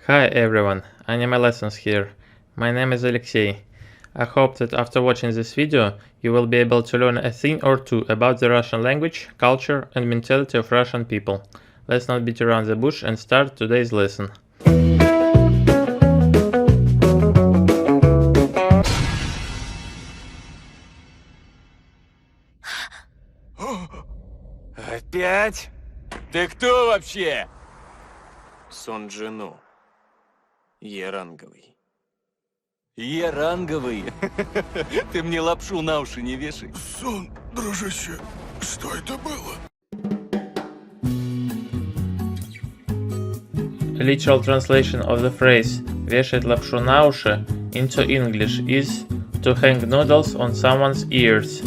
Hi everyone, Anime Lessons here. My name is Alexey. I hope that after watching this video you will be able to learn a thing or two about the Russian language, culture and mentality of Russian people. Let's not beat around the bush and start today's lesson. Опять? Ты кто вообще? Сон Джину. Еранговый. Еранговый? Ты мне лапшу на уши не вешай. Сон, дружище, что это было? Literal translation of the phrase «вешать лапшу на уши» into English is to hang noodles on someone's ears.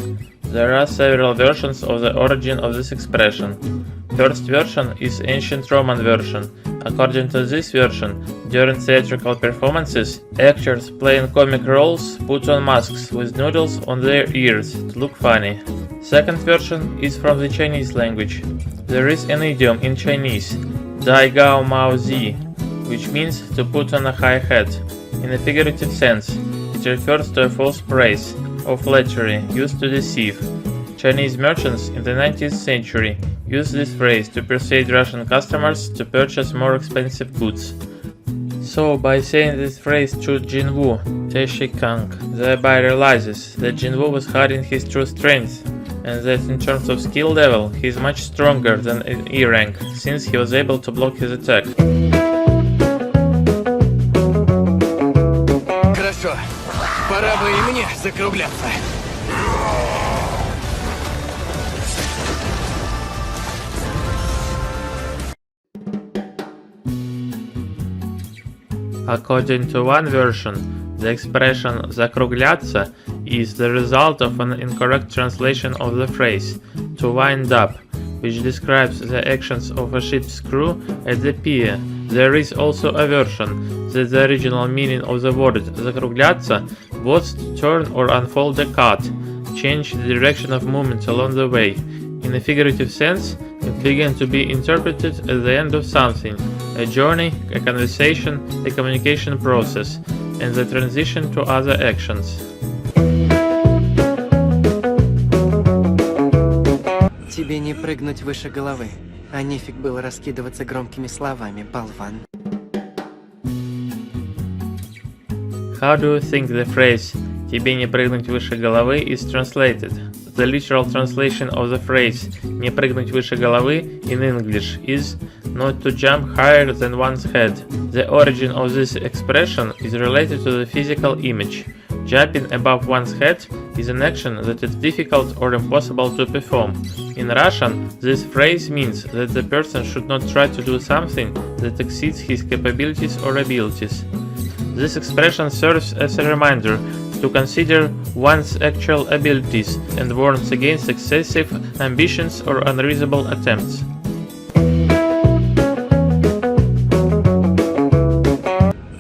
There are several versions of the origin of this expression. First version is ancient Roman version. According to this version, during theatrical performances, actors playing comic roles put on masks with noodles on their ears to look funny. Second version is from the Chinese language. There is an idiom in Chinese, Dai Gao Mao Zi, which means to put on a high hat. In a figurative sense, it refers to a false praise or flattery used to deceive. Chinese merchants in the 19th century used this phrase to persuade Russian customers to purchase more expensive goods. So, by saying this phrase to Jinwu, Teshik Kang thereby realizes that Jinwu was hiding his true strength, and that in terms of skill level he is much stronger than in E rank, since he was able to block his attack. Хорошо. Пора бы и мне закругляться. According to one version, the expression «закругляться» is the result of an incorrect translation of the phrase «to wind up», which describes the actions of a ship's crew at the pier. There is also a version that the original meaning of the word «закругляться» was to turn or unfold a cart, change the direction of movement along the way. In a figurative sense, it began to be interpreted as the end of something, a journey, a conversation, a communication process, and the transition to other actions. Тебе не прыгнуть выше головы, а нефиг было раскидываться громкими словами, болван. How do you think the phrase «тебе не прыгнуть выше головы» is translated? The literal translation of the phrase «не прыгнуть выше головы» in English is not to jump higher than one's head. The origin of this expression is related to the physical image. Jumping above one's head is an action that is difficult or impossible to perform. In Russian, this phrase means that the person should not try to do something that exceeds his capabilities or abilities. This expression serves as a reminder to consider one's actual abilities and warns against excessive ambitions or unreasonable attempts.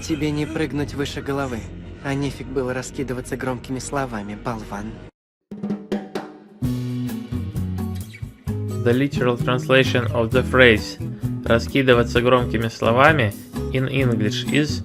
Тебе не прыгнуть выше головы, а нефиг было раскидываться громкими словами, болван. The literal translation of the phrase «раскидываться громкими словами» in English is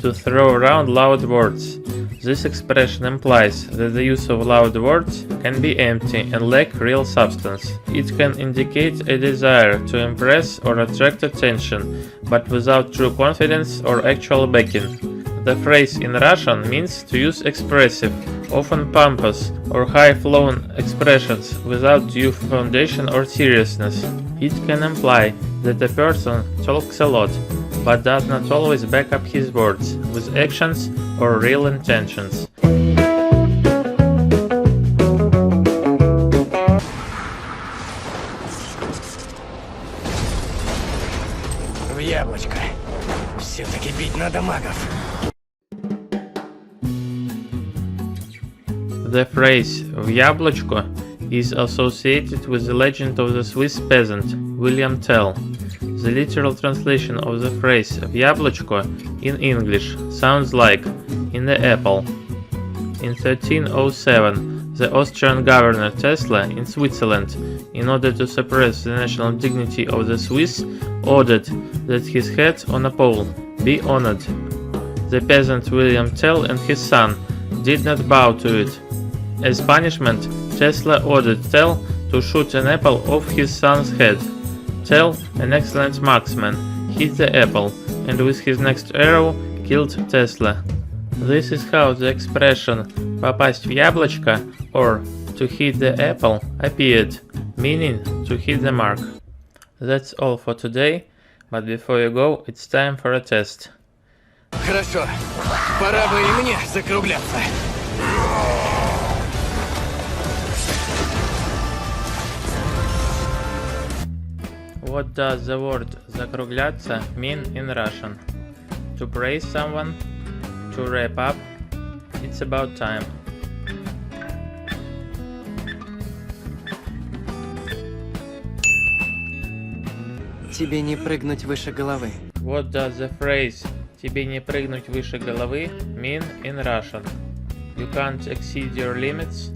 to throw around loud words. This expression implies that the use of loud words can be empty and lack real substance. It can indicate a desire to impress or attract attention, but without true confidence or actual backing. The phrase in Russian means to use expressive, often pompous or high-flown expressions without due foundation or seriousness. It can imply that a person talks a lot, but does not always back up his words with actions or real intentions. В яблочко. Все-таки бить надо магов. The phrase «в яблочко» is associated with the legend of the Swiss peasant William Tell. The literal translation of the phrase «в яблочко» in English sounds like «in the apple». In 1307, the Austrian governor Tesla in Switzerland, in order to suppress the national dignity of the Swiss, ordered that his head on a pole be honored. The peasant William Tell and his son did not bow to it. As punishment, Tesla ordered Tell to shoot an apple off his son's head. Tell, an excellent marksman, hit the apple, and with his next arrow killed Tesla. This is how the expression «попасть в яблочко» or «to hit the apple» appeared, meaning to hit the mark. That's all for today, but before you go, it's time for a test. Хорошо. Пора бы и мне закругляться. What does the word «закругляться» mean in Russian? To praise someone? To wrap up? It's about time. Тебе не прыгнуть выше головы. What does the phrase «тебе не прыгнуть выше головы» mean in Russian? You can't exceed your limits,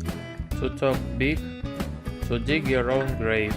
to talk big, to dig your own grave.